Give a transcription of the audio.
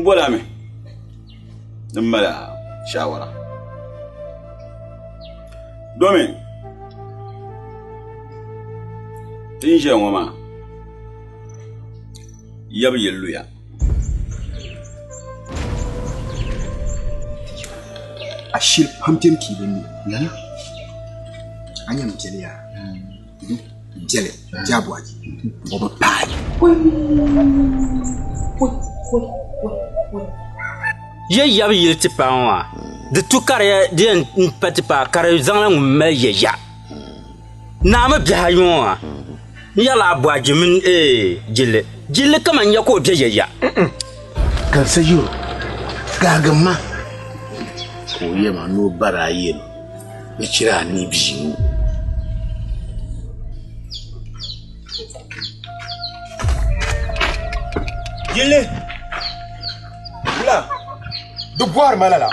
Bola me mala shawara domin tin je ngoma yab yelluya ashil pamtin kibin yana anyam jeliya jele jabwaji bobo pai ye yab yil ti pa wa de tukare de pati pa kare zangla ngum ye ya na ma biha yo yala abwaji min jille kama nya ko biya ye ya kan sayo gagama ko ye ma no baraye no be kira ni biyu jille la de boire malala